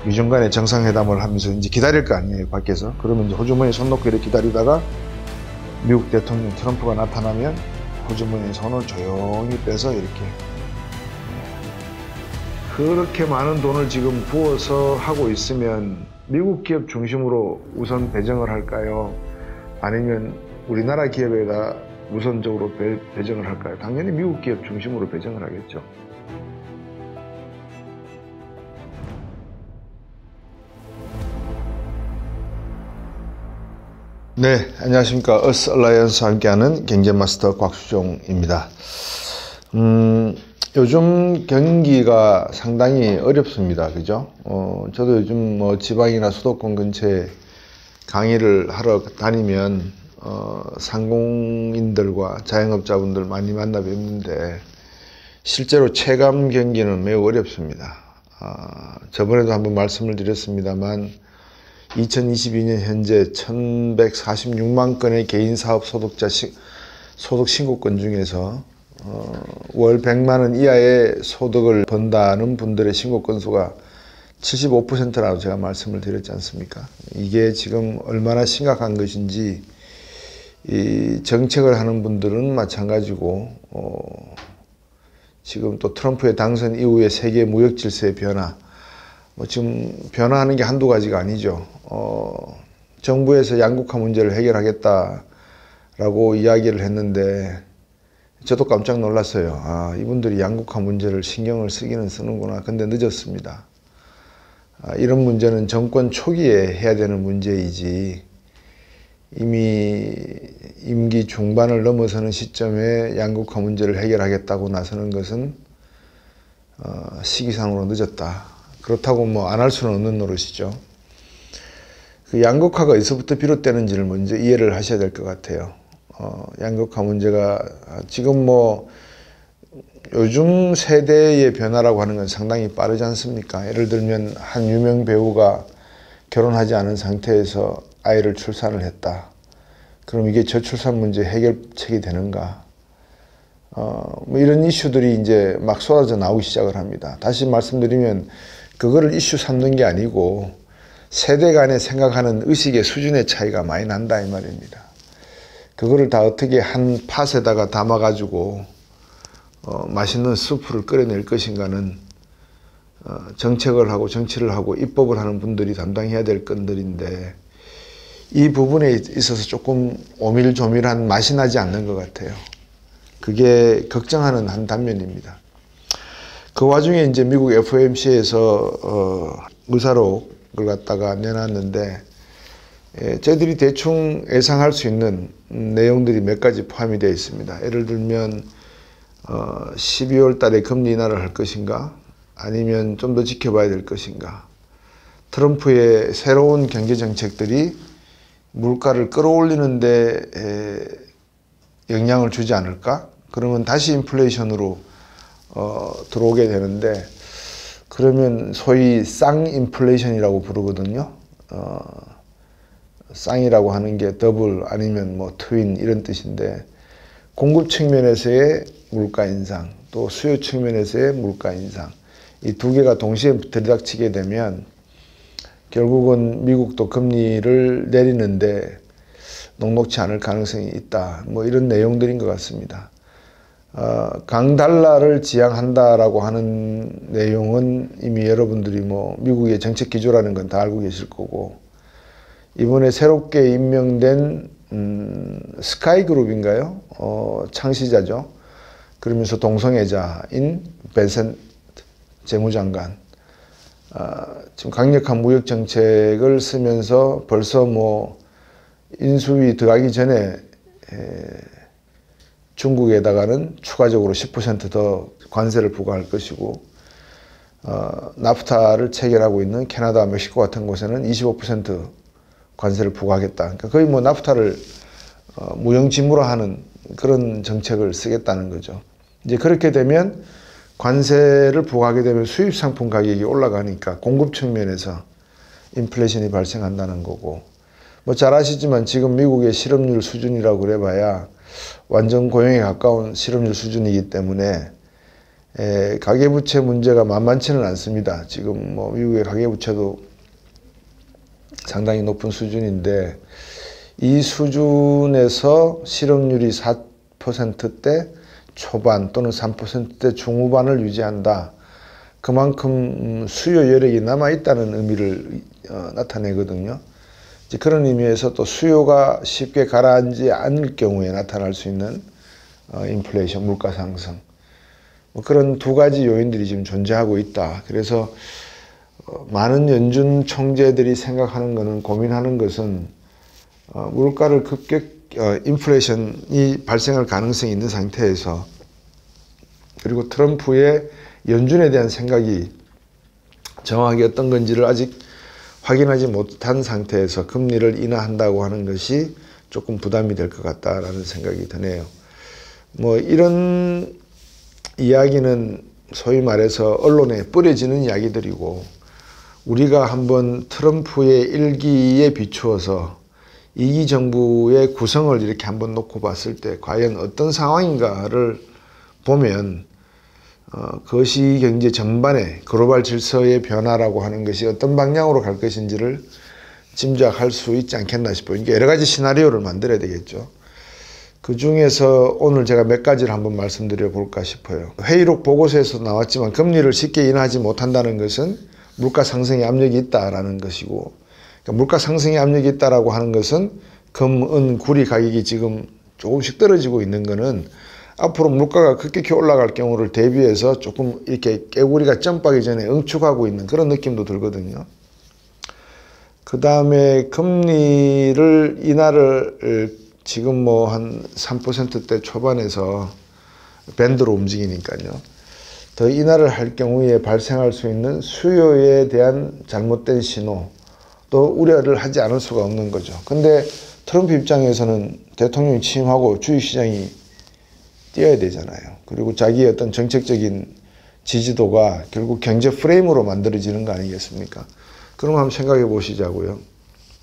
미중 간의 정상회담을 하면서 이제 기다릴 거 아니에요, 밖에서. 그러면 이제 호주머니에 손 놓고 이렇게 기다리다가 미국 대통령 트럼프가 나타나면 호주머니에 손을 조용히 빼서 이렇게, 그렇게 많은 돈을 지금 부어서 하고 있으면 미국 기업 중심으로 우선 배정을 할까요? 아니면 우리나라 기업에다 우선적으로 배정을 할까요? 당연히 미국 기업 중심으로 배정을 하겠죠. 네, 안녕하십니까. 어스 얼라이언스와 함께하는 경제마스터 곽수종입니다. 요즘 경기가 상당히 어렵습니다. 그죠? 저도 요즘 뭐 지방이나 수도권 근처에 강의를 하러 다니면 상공인들과 자영업자분들 많이 만나 뵙는데 실제로 체감 경기는 매우 어렵습니다. 저번에도 한번 말씀을 드렸습니다만 2022년 현재 1146만 건의 개인 사업 소득자 소득 신고건 중에서 월 100만 원 이하의 소득을 번다는 분들의 신고 건수가 75%라고 제가 말씀을 드렸지 않습니까? 이게 지금 얼마나 심각한 것인지, 이 정책을 하는 분들은 마찬가지고, 지금 또 트럼프의 당선 이후에 세계 무역 질서의 변화, 지금 변화하는 게 한두 가지가 아니죠. 정부에서 양극화 문제를 해결하겠다라고 이야기를 했는데 저도 깜짝 놀랐어요. 이분들이 양극화 문제를 신경을 쓰기는 쓰는구나. 근데 늦었습니다. 이런 문제는 정권 초기에 해야 되는 문제이지 이미 임기 중반을 넘어서는 시점에 양극화 문제를 해결하겠다고 나서는 것은 시기상으로 늦었다. 그렇다고 뭐 안 할 수는 없는 노릇이죠. 그 양극화가 어디서부터 비롯되는지를 먼저 이해를 하셔야 될 것 같아요. 양극화 문제가 지금 뭐 요즘 세대의 변화라고 하는 건 상당히 빠르지 않습니까? 예를 들면 한 유명 배우가 결혼하지 않은 상태에서 아이를 출산을 했다. 그럼 이게 저출산 문제 해결책이 되는가? 뭐 이런 이슈들이 이제 막 쏟아져 나오기 시작을 합니다. 다시 말씀드리면 그거를 이슈 삼는 게 아니고 세대 간에 생각하는 의식의 수준의 차이가 많이 난다 이 말입니다. 그거를 다 어떻게 한 팥에다가 담아가지고 맛있는 수프를 끓여낼 것인가는 정책을 하고 정치를 하고 입법을 하는 분들이 담당해야 될 건들인데 이 부분에 있어서 조금 오밀조밀한 맛이 나지 않는 것 같아요. 그게 걱정하는 한 단면입니다. 그 와중에 이제 미국 FOMC에서 의사록을 갖다가 내놨는데 저희들이 대충 예상할 수 있는 내용들이 몇 가지 포함이 되어 있습니다. 예를 들면 12월 달에 금리 인하를 할 것인가 아니면 좀 더 지켜봐야 될 것인가, 트럼프의 새로운 경제 정책들이 물가를 끌어올리는데 영향을 주지 않을까? 그러면 다시 인플레이션으로 들어오게 되는데, 그러면 소위 쌍인플레이션이라고 부르거든요. 쌍이라고 하는 게 더블 아니면 뭐 트윈 이런 뜻인데, 공급 측면에서의 물가 인상 또 수요 측면에서의 물가 인상, 이 두 개가 동시에 들이닥치게 되면 결국은 미국도 금리를 내리는데 녹록지 않을 가능성이 있다. 뭐 이런 내용들인 것 같습니다. 강달러를 지향한다라고 하는 내용은 이미 여러분들이 뭐 미국의 정책 기조라는 건 다 알고 계실 거고, 이번에 새롭게 임명된 스카이그룹인가요? 창시자죠. 그러면서 동성애자인 벤센트 재무장관, 지금 강력한 무역 정책을 쓰면서 벌써 뭐 인수위 들어가기 전에 중국에다가는 추가적으로 10% 더 관세를 부과할 것이고, 나프타를 체결하고 있는 캐나다, 멕시코 같은 곳에는 25% 관세를 부과하겠다. 그러니까 거의 뭐 나프타를 무용지물화하는 그런 정책을 쓰겠다는 거죠. 이제 그렇게 되면 관세를 부과하게 되면 수입 상품 가격이 올라가니까 공급 측면에서 인플레이션이 발생한다는 거고, 뭐 잘 아시지만 지금 미국의 실업률 수준이라고 그래봐야 완전 고용에 가까운 실업률 수준이기 때문에 가계부채 문제가 만만치는 않습니다. 지금 뭐 미국의 가계부채도 상당히 높은 수준인데 이 수준에서 실업률이 4%대 초반 또는 3%대 중후반을 유지한다. 그만큼 수요 여력이 남아있다는 의미를 나타내거든요. 이제 그런 의미에서 또 수요가 쉽게 가라앉지 않을 경우에 나타날 수 있는 인플레이션, 물가 상승. 뭐 그런 두 가지 요인들이 지금 존재하고 있다. 그래서 많은 연준 총재들이 생각하는 것은, 고민하는 것은 물가를 인플레이션이 발생할 가능성이 있는 상태에서, 그리고 트럼프의 연준에 대한 생각이 정확하게 어떤 건지를 아직 확인하지 못한 상태에서 금리를 인하한다고 하는 것이 조금 부담이 될 것 같다라는 생각이 드네요. 뭐 이런 이야기는 소위 말해서 언론에 뿌려지는 이야기들이고, 우리가 한번 트럼프의 일기에 비추어서 2기 정부의 구성을 이렇게 한번 놓고 봤을 때 과연 어떤 상황인가를 보면 거시경제 전반의 글로벌 질서의 변화라고 하는 것이 어떤 방향으로 갈 것인지를 짐작할 수 있지 않겠나 싶어요. 그러니까 여러 가지 시나리오를 만들어야 되겠죠. 그 중에서 오늘 제가 몇 가지를 한번 말씀드려 볼까 싶어요. 회의록 보고서에서 나왔지만 금리를 쉽게 인하하지 못한다는 것은 물가 상승의 압력이 있다라는 것이고, 그러니까 물가 상승의 압력이 있다라고 하는 것은 금, 은, 구리 가격이 지금 조금씩 떨어지고 있는 것은 앞으로 물가가 급격히 올라갈 경우를 대비해서 조금 이렇게 깨구리가 점프하기 전에 응축하고 있는 그런 느낌도 들거든요. 그 다음에 금리를 인하를 지금 뭐 한 3%대 초반에서 밴드로 움직이니까요. 더 인하를 할 경우에 발생할 수 있는 수요에 대한 잘못된 신호, 또 우려를 하지 않을 수가 없는 거죠. 근데 트럼프 입장에서는 대통령이 취임하고 주식시장이 뛰어야 되잖아요. 그리고 자기의 어떤 정책적인 지지도가 결국 경제 프레임으로 만들어지는 거 아니겠습니까? 그럼 한번 생각해 보시자고요.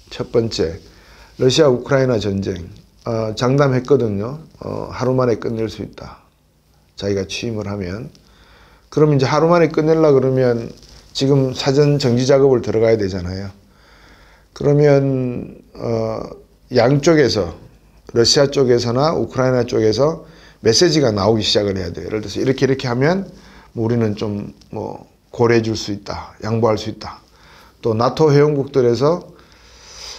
첫 번째, 러시아 우크라이나 전쟁 장담했거든요. 하루 만에 끝낼 수 있다. 자기가 취임을 하면. 그럼 이제 하루 만에 끝내려 그러면 지금 사전 정지 작업을 들어가야 되잖아요. 그러면 양쪽에서, 러시아 쪽에서나 우크라이나 쪽에서 메시지가 나오기 시작을 해야 돼요. 예를 들어서 이렇게 하면 뭐 우리는 좀 뭐 고려해 줄 수 있다, 양보할 수 있다. 또 나토 회원국들에서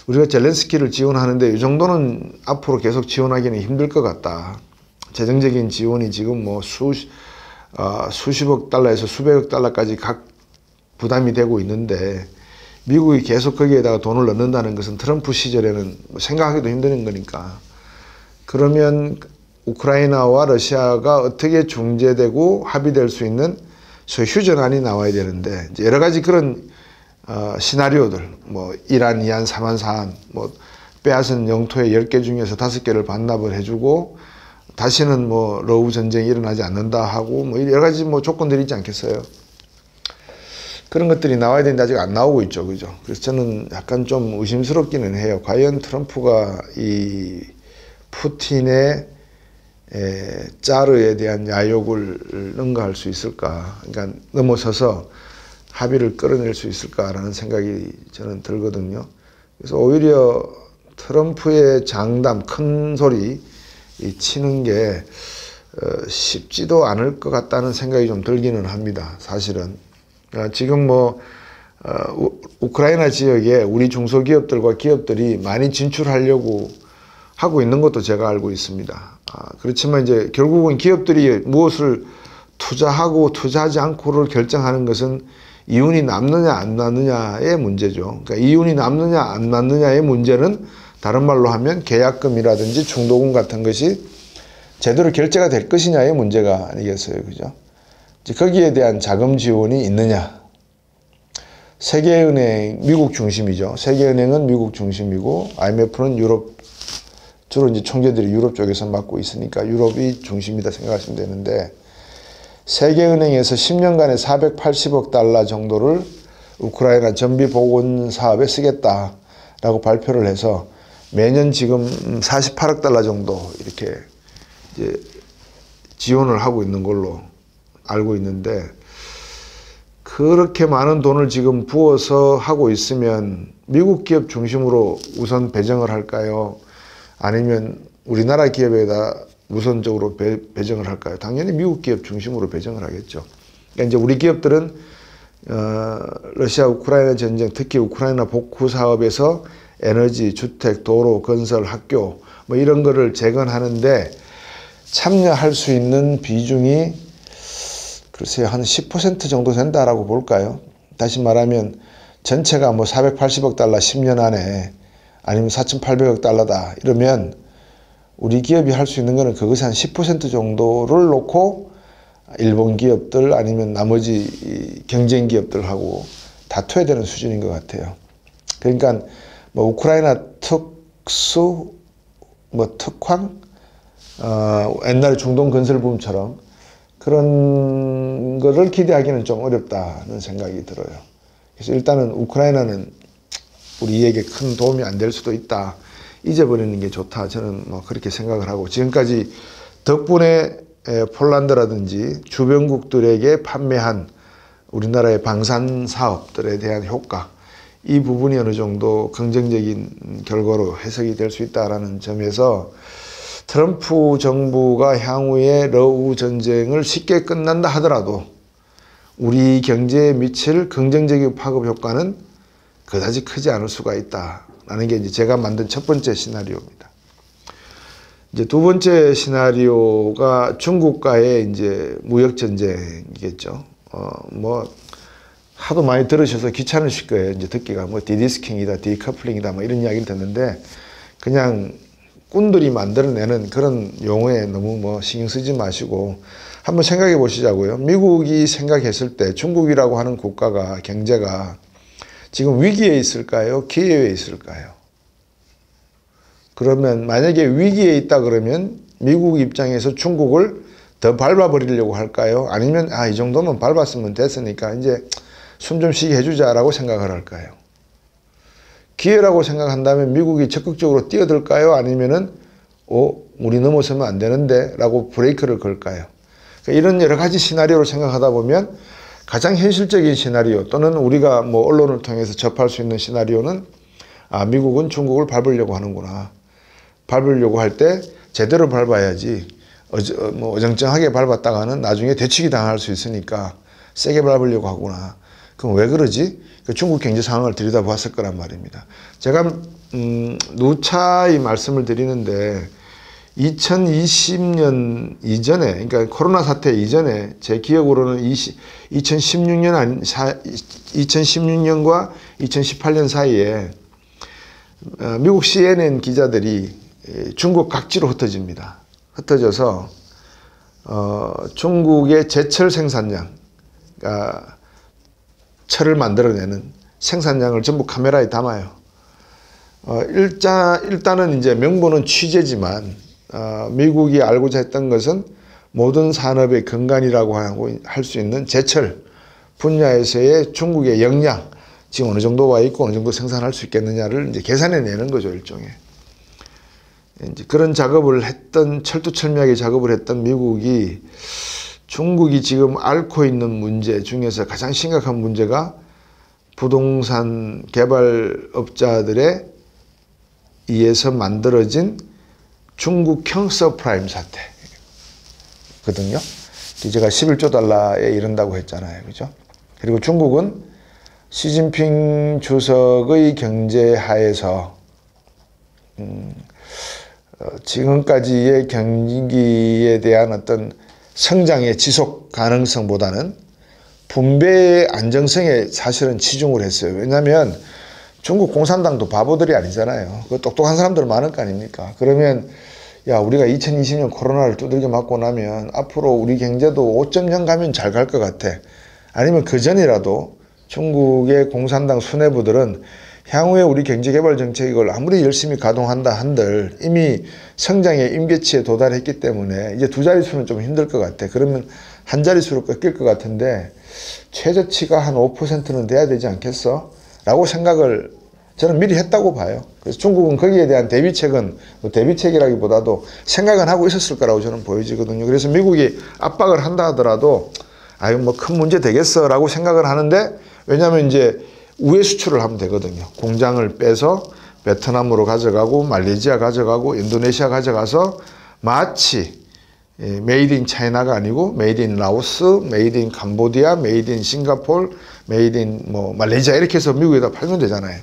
우리가 젤렌스키를 지원하는데 이 정도는 앞으로 계속 지원하기는 힘들 것 같다. 재정적인 지원이 지금 뭐 수십억 달러에서 수백억 달러까지 각 부담이 되고 있는데 미국이 계속 거기에다가 돈을 넣는다는 것은 트럼프 시절에는 생각하기도 힘든 거니까. 그러면 우크라이나와 러시아가 어떻게 중재되고 합의될 수 있는 휴전안이 나와야 되는데, 이제 여러 가지 그런 시나리오들, 뭐 이란, 이안, 사만, 사안, 뭐 빼앗은 영토의 10개 중에서 5개를 반납을 해주고 다시는 뭐 러우 전쟁이 일어나지 않는다 하고 뭐 여러 가지 뭐 조건들이 있지 않겠어요. 그런 것들이 나와야 되는데 아직 안 나오고 있죠, 그죠? 그래서 저는 약간 좀 의심스럽기는 해요. 과연 트럼프가 이 푸틴의 짜르에 대한 야욕을 능가할 수 있을까? 그러니까 넘어서서 합의를 끌어낼 수 있을까라는 생각이 저는 들거든요. 그래서 오히려 트럼프의 장담, 큰 소리 치는 게 쉽지도 않을 것 같다는 생각이 좀 들기는 합니다. 사실은. 지금 뭐 우크라이나 지역에 우리 중소기업들과 기업들이 많이 진출하려고 하고 있는 것도 제가 알고 있습니다. 그렇지만 이제 결국은 기업들이 무엇을 투자하고 투자하지 않고를 결정하는 것은 이윤이 남느냐 안 남느냐의 문제죠. 그러니까 이윤이 남느냐 안 남느냐의 문제는 다른 말로 하면 계약금이라든지 중도금 같은 것이 제대로 결제가 될 것이냐의 문제가 아니겠어요, 그죠? 이제 거기에 대한 자금 지원이 있느냐. 세계은행 미국 중심이죠. 세계은행은 미국 중심이고 IMF는 유럽, 주로 이제 총재들이 유럽 쪽에서 맡고 있으니까 유럽이 중심이다 생각하시면 되는데, 세계은행에서 10년간에 480억 달러 정도를 우크라이나 전비 복원 사업에 쓰겠다라고 발표를 해서 매년 지금 48억 달러 정도 이렇게 이제 지원을 하고 있는 걸로 알고 있는데 그렇게 많은 돈을 지금 부어서 하고 있으면 미국 기업 중심으로 우선 배정을 할까요? 아니면 우리나라 기업에다 우선적으로 배정을 할까요? 당연히 미국 기업 중심으로 배정을 하겠죠. 그러니까 이제 우리 기업들은 러시아 우크라이나 전쟁, 특히 우크라이나 복구 사업에서 에너지, 주택, 도로, 건설, 학교 뭐 이런 거를 재건하는데 참여할 수 있는 비중이 글쎄요 한 10% 정도 된다라고 볼까요? 다시 말하면 전체가 뭐 480억 달러 10년 안에 아니면 4,800억 달러다 이러면 우리 기업이 할 수 있는 거는 그것이 한 10% 정도를 놓고 일본 기업들 아니면 나머지 경쟁 기업들하고 다퉈야 되는 수준인 것 같아요. 그러니까 뭐 우크라이나 특수 뭐 특황 옛날에 중동 건설 붐처럼 그런 거를 기대하기는 좀 어렵다는 생각이 들어요. 그래서 일단은 우크라이나는 우리에게 큰 도움이 안 될 수도 있다. 잊어버리는 게 좋다. 저는 뭐 그렇게 생각을 하고 지금까지 덕분에 폴란드라든지 주변국들에게 판매한 우리나라의 방산 사업들에 대한 효과 이 부분이 어느 정도 긍정적인 결과로 해석이 될 수 있다는 점에서 트럼프 정부가 향후에 러우 전쟁을 쉽게 끝난다 하더라도 우리 경제에 미칠 긍정적인 파급 효과는 그다지 크지 않을 수가 있다라는 게 이제 제가 만든 첫 번째 시나리오입니다. 이제 두 번째 시나리오가 중국과의 이제 무역 전쟁이겠죠. 뭐 하도 많이 들으셔서 귀찮으실 거예요. 이제 듣기가 뭐 디디스킹이다, 디커플링이다, 뭐 이런 이야기를 듣는데 그냥 꾼들이 만들어내는 그런 용어에 너무 뭐 신경 쓰지 마시고 한번 생각해 보시자고요. 미국이 생각했을 때 중국이라고 하는 국가가 경제가 지금 위기에 있을까요? 기회에 있을까요? 그러면 만약에 위기에 있다 그러면 미국 입장에서 중국을 더 밟아버리려고 할까요? 아니면 이 정도면 밟았으면 됐으니까 이제 숨 좀 쉬게 해주자라고 생각을 할까요? 기회라고 생각한다면 미국이 적극적으로 뛰어들까요? 아니면은 우리 넘어서면 안 되는데 라고 브레이크를 걸까요? 그러니까 이런 여러 가지 시나리오를 생각하다 보면 가장 현실적인 시나리오 또는 우리가 뭐 언론을 통해서 접할 수 있는 시나리오는 미국은 중국을 밟으려고 하는구나. 밟으려고 할 때 제대로 밟아야지 뭐 어정쩡하게 밟았다가는 나중에 되치기 당할 수 있으니까 세게 밟으려고 하구나. 그럼 왜 그러지? 중국 경제 상황을 들여다보았을 거란 말입니다. 제가 누차히 말씀을 드리는데 2020년 이전에 그러니까 코로나 사태 이전에 제 기억으로는 2016년과 2018년 사이에 미국 CNN 기자들이 중국 각지로 흩어집니다. 흩어져서 중국의 제철 생산량 그러니까 철을 만들어내는 생산량을 전부 카메라에 담아요. 일단은 이제 명분은 취재지만 미국이 알고자 했던 것은 모든 산업의 근간이라고 할 수 있는 제철 분야에서의 중국의 역량 지금 어느 정도 와 있고 어느 정도 생산할 수 있겠느냐를 이제 계산해 내는 거죠, 일종의. 이제 그런 작업을 했던 철두철미하게 작업을 했던 미국이 중국이 지금 앓고 있는 문제 중에서 가장 심각한 문제가 부동산 개발업자들에 의해서 만들어진 중국형 서프라임 사태거든요. 제가 11조 달러에 이른다고 했잖아요. 그죠? 그리고 중국은 시진핑 주석의 경제 하에서 지금까지의 경기에 대한 어떤 성장의 지속 가능성보다는 분배의 안정성에 사실은 치중을 했어요. 왜냐하면 중국 공산당도 바보들이 아니잖아요. 그 똑똑한 사람들 많을 거 아닙니까? 그러면 우리가 2020년 코로나를 두들겨 맞고 나면 앞으로 우리 경제도 5.0 가면 잘 갈 것 같아. 아니면 그 전이라도 중국의 공산당 수뇌부들은 향후에 우리 경제개발 정책을 아무리 열심히 가동한다 한들 이미 성장의 임계치에 도달했기 때문에 이제 두 자릿수는 좀 힘들 것 같아. 그러면 한 자릿수로 꺾일 것 같은데 최저치가 한 5%는 돼야 되지 않겠어? 라고 생각을 저는 미리 했다고 봐요. 그래서 중국은 거기에 대한 대비책은 대비책이라기보다도 생각은 하고 있었을 거라고 저는 보여지거든요. 그래서 미국이 압박을 한다 하더라도 아유 뭐 큰 문제 되겠어라고 생각을 하는데, 왜냐하면 이제 우회 수출을 하면 되거든요. 공장을 빼서 베트남으로 가져가고 말레이시아 가져가고 인도네시아 가져가서 마치 메이드 인 차이나가 아니고 메이드 인 라오스, 메이드 인 캄보디아, 메이드 인 싱가포르, 메이드 인 뭐 말레이시아 이렇게 해서 미국에다 팔면 되잖아요.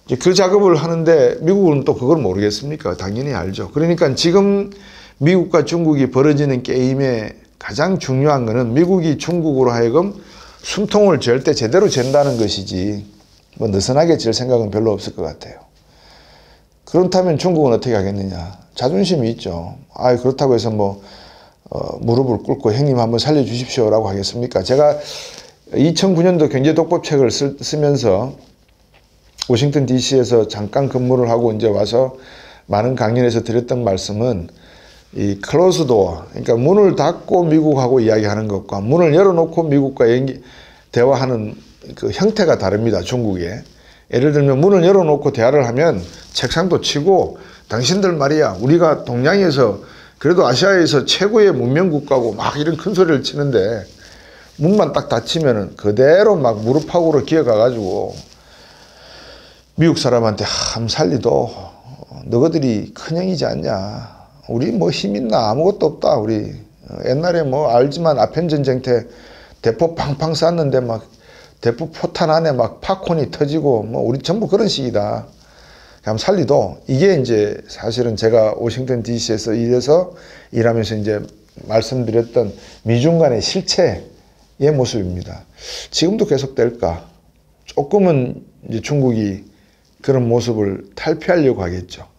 이제 그 작업을 하는데 미국은 또 그걸 모르겠습니까? 당연히 알죠. 그러니까 지금 미국과 중국이 벌어지는 게임의 가장 중요한 거는 미국이 중국으로 하여금 숨통을 잴 때 제대로 잰다는 것이지, 뭐 느슨하게 잴 생각은 별로 없을 것 같아요. 그렇다면 중국은 어떻게 하겠느냐? 자존심이 있죠. 아, 그렇다고 해서 뭐 무릎을 꿇고 형님 한번 살려주십시오라고 하겠습니까? 제가 2009년도 경제독법책을 쓰면서 워싱턴 DC에서 잠깐 근무를 하고 이제 와서 많은 강연에서 드렸던 말씀은 이 클로즈 도어, 그러니까 문을 닫고 미국하고 이야기하는 것과 문을 열어놓고 미국과 대화하는 그 형태가 다릅니다. 중국에. 예를 들면 문을 열어놓고 대화를 하면 책상도 치고, 당신들 말이야 우리가 동양에서 그래도 아시아에서 최고의 문명국가고 막 이런 큰 소리를 치는데, 문만 딱 닫히면은 그대로 막 무릎팍으로 기어가가지고 미국 사람한테 함 살리도 너희들이 큰형이지 않냐, 우리 뭐 힘 있나, 아무것도 없다, 우리 옛날에 뭐 알지만 아편전쟁 때 대포 팡팡 쐈는데 막 대포 포탄 안에 막 팝콘이 터지고 뭐 우리 전부 그런 식이다, 그냥 살리도. 이게 이제 사실은 제가 워싱턴 DC에서 일하면서 이제 말씀드렸던 미중 간의 실체의 모습입니다. 지금도 계속될까? 조금은 이제 중국이 그런 모습을 탈피하려고 하겠죠.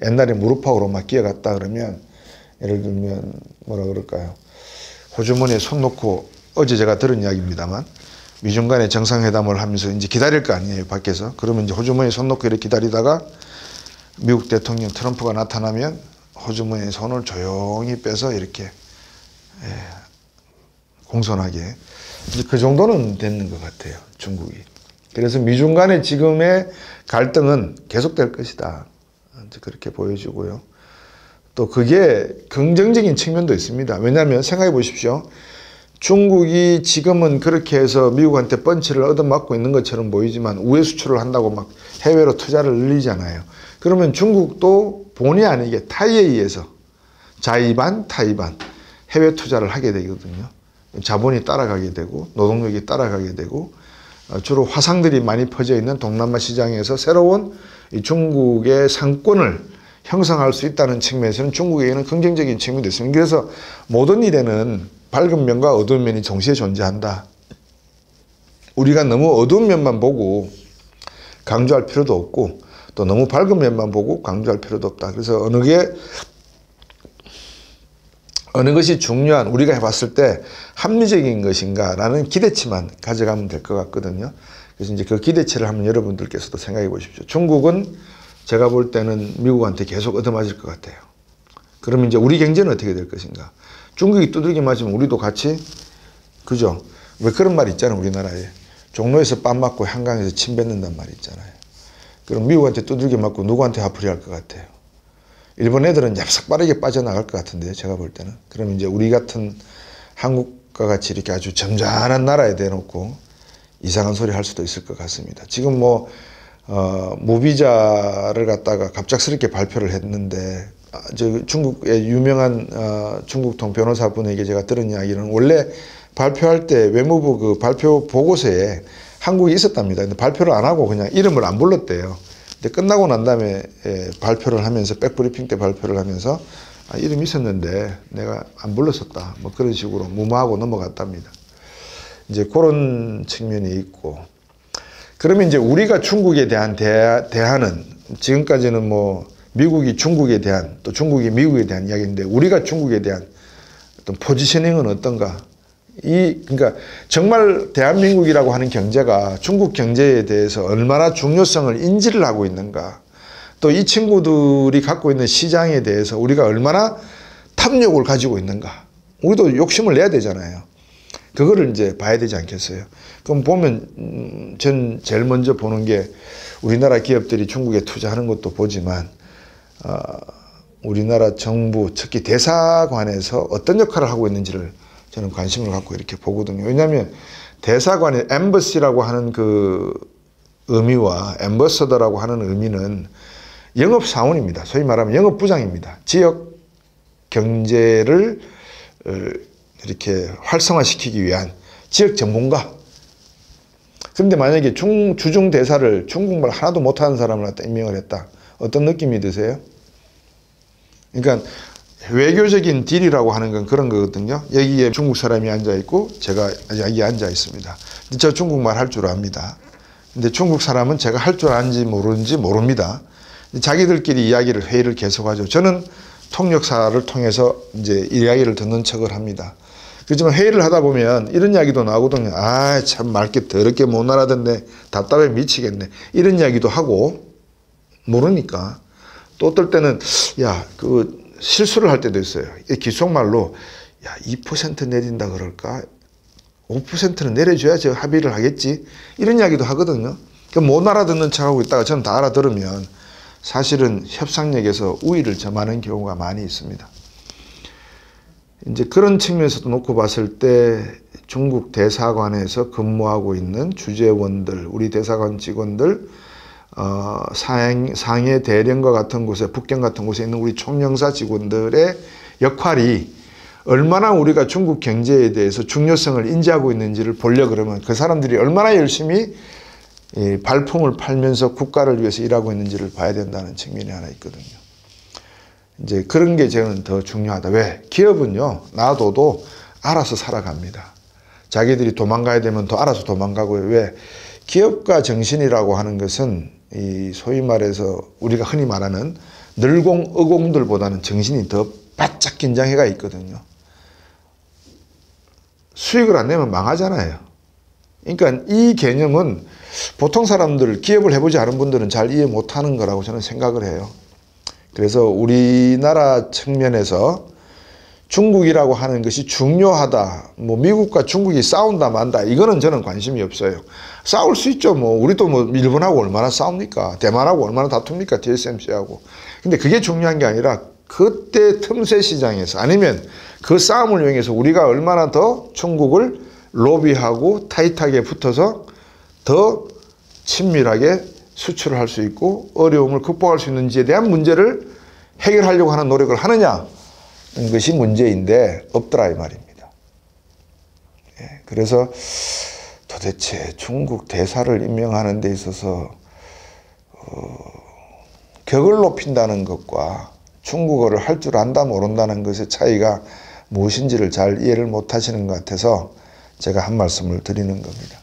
옛날에 무릎팍으로 막 기어갔다 그러면, 예를 들면 뭐라 그럴까요? 호주머니에 손 놓고, 어제 제가 들은 이야기입니다만, 미중 간의 정상회담을 하면서 이제 기다릴 거 아니에요, 밖에서. 그러면 이제 호주머니에 손 놓고 이렇게 기다리다가 미국 대통령 트럼프가 나타나면 호주머니에 손을 조용히 빼서 이렇게 공손하게, 이제 그 정도는 되는 것 같아요, 중국이. 그래서 미중 간의 지금의 갈등은 계속될 것이다, 그렇게 보여지고요. 또 그게 긍정적인 측면도 있습니다. 왜냐하면 생각해 보십시오. 중국이 지금은 그렇게 해서 미국한테 펀치를 얻어맞고 있는 것처럼 보이지만 우회 수출을 한다고 막 해외로 투자를 늘리잖아요. 그러면 중국도 본의 아니게 타이에 의해서 자의반 타의반 해외 투자를 하게 되거든요. 자본이 따라가게 되고 노동력이 따라가게 되고, 주로 화상들이 많이 퍼져 있는 동남아 시장에서 새로운 이 중국의 상권을 형성할 수 있다는 측면에서는 중국에게는 긍정적인 측면이 있습니다. 그래서 모든 일에는 밝은 면과 어두운 면이 동시에 존재한다. 우리가 너무 어두운 면만 보고 강조할 필요도 없고, 또 너무 밝은 면만 보고 강조할 필요도 없다. 그래서 어느 것이 중요한, 우리가 해봤을 때 합리적인 것인가라는 기대치만 가져가면 될 것 같거든요. 그래서 이제 그 기대치를 한번 여러분들께서도 생각해 보십시오. 중국은 제가 볼 때는 미국한테 계속 얻어맞을 것 같아요. 그러면 이제 우리 경제는 어떻게 될 것인가? 중국이 두들겨 맞으면 우리도 같이, 그죠? 왜 그런 말 있잖아요, 우리나라에. 종로에서 빰 맞고 한강에서 침 뱉는단 말 있잖아요. 그럼 미국한테 두들겨 맞고 누구한테 화풀이 할 것 같아요? 일본 애들은 얍삭 빠르게 빠져나갈 것 같은데요, 제가 볼 때는. 그러면 이제 우리 같은 한국과 같이 이렇게 아주 점잖은 나라에 대놓고 이상한 소리 할 수도 있을 것 같습니다. 지금 뭐 무비자를 갖다가 갑작스럽게 발표를 했는데, 저 중국의 유명한 중국통 변호사분에게 제가 들은 이야기는, 원래 발표할 때 외무부 그 발표 보고서에 한국이 있었답니다. 근데 발표를 안 하고 그냥 이름을 안 불렀대요. 근데 끝나고 난 다음에 발표를 하면서, 백브리핑 때 발표를 하면서 이름이 있었는데 내가 안 불렀었다, 뭐 그런 식으로 무마하고 넘어갔답니다. 이제 그런 측면이 있고, 그러면 이제 우리가 중국에 대한 대안은, 지금까지는 뭐 미국이 중국에 대한, 또 중국이 미국에 대한 이야기인데, 우리가 중국에 대한 어떤 포지셔닝은 어떤가? 그러니까 정말 대한민국이라고 하는 경제가 중국 경제에 대해서 얼마나 중요성을 인지를 하고 있는가? 또 이 친구들이 갖고 있는 시장에 대해서 우리가 얼마나 탐욕을 가지고 있는가? 우리도 욕심을 내야 되잖아요. 그거를 이제 봐야 되지 않겠어요? 그럼 보면 전 제일 먼저 보는 게, 우리나라 기업들이 중국에 투자하는 것도 보지만 우리나라 정부, 특히 대사관에서 어떤 역할을 하고 있는지를 저는 관심을 갖고 이렇게 보거든요. 왜냐하면 대사관의 엠버시라고 하는 그 의미와 엠버서더라고 하는 의미는 영업사원입니다. 소위 말하면 영업부장입니다. 지역 경제를 이렇게 활성화시키기 위한 지역 전문가. 그런데 만약에 주중 대사를 중국말 하나도 못하는 사람을 갖다 임명을 했다. 어떤 느낌이 드세요? 그러니까 외교적인 딜이라고 하는 건 그런 거거든요. 여기에 중국 사람이 앉아있고 제가 여기에 앉아있습니다. 저 중국말 할 줄 압니다. 근데 중국 사람은 제가 할 줄 아는지 모르는지 모릅니다. 자기들끼리 이야기를 회의를 계속하죠. 저는 통역사를 통해서 이제 이야기를 듣는 척을 합니다. 그렇지만 회의를 하다 보면 이런 이야기도 나오거든요. 아, 참 맑게 더럽게 못 알아듣네. 답답해 미치겠네. 이런 이야기도 하고 모르니까 또 어떨 때는 야, 그 실수를 할 때도 있어요. 기속말로 야, 2% 내린다 그럴까? 5%는 내려줘야 저 합의를 하겠지. 이런 이야기도 하거든요. 그러니까 못 알아듣는 척하고 있다가 저는 다 알아들으면 사실은 협상력에서 우위를 점하는 경우가 많이 있습니다. 이제 그런 측면에서도 놓고 봤을 때 중국 대사관에서 근무하고 있는 주재원들, 우리 대사관 직원들, 상해 대령과 같은 곳에, 북경 같은 곳에 있는 우리 총영사 직원들의 역할이 얼마나 우리가 중국 경제에 대해서 중요성을 인지하고 있는지를 보려고 그러면 그 사람들이 얼마나 열심히 발품을 팔면서 국가를 위해서 일하고 있는지를 봐야 된다는 측면이 하나 있거든요. 이제 그런 게 저는 더 중요하다. 왜? 기업은요, 놔둬도 알아서 살아갑니다. 자기들이 도망가야 되면 더 알아서 도망가고요. 왜? 기업가 정신이라고 하는 것은 이 소위 말해서 우리가 흔히 말하는 늘공, 의공들보다는 정신이 더 바짝 긴장해가 있거든요. 수익을 안 내면 망하잖아요. 그러니까 이 개념은 보통 사람들, 기업을 해보지 않은 분들은 잘 이해 못하는 거라고 저는 생각을 해요. 그래서 우리나라 측면에서 중국이라고 하는 것이 중요하다. 뭐 미국과 중국이 싸운다 만다. 이거는 저는 관심이 없어요. 싸울 수 있죠. 뭐 우리도 뭐 일본하고 얼마나 싸웁니까? 대만하고 얼마나 다툽니까? TSMC하고. 근데 그게 중요한 게 아니라 그때 틈새 시장에서 아니면 그 싸움을 이용해서 우리가 얼마나 더 중국을 로비하고 타이트하게 붙어서 더 친밀하게 수출을 할 수 있고 어려움을 극복할 수 있는지에 대한 문제를 해결하려고 하는 노력을 하느냐 것이 문제인데 없더라 이 말입니다. 예, 그래서 도대체 중국 대사를 임명하는 데 있어서 격을 높인다는 것과 중국어를 할 줄 안다 모른다는 것의 차이가 무엇인지를 잘 이해를 못 하시는 것 같아서 제가 한 말씀을 드리는 겁니다.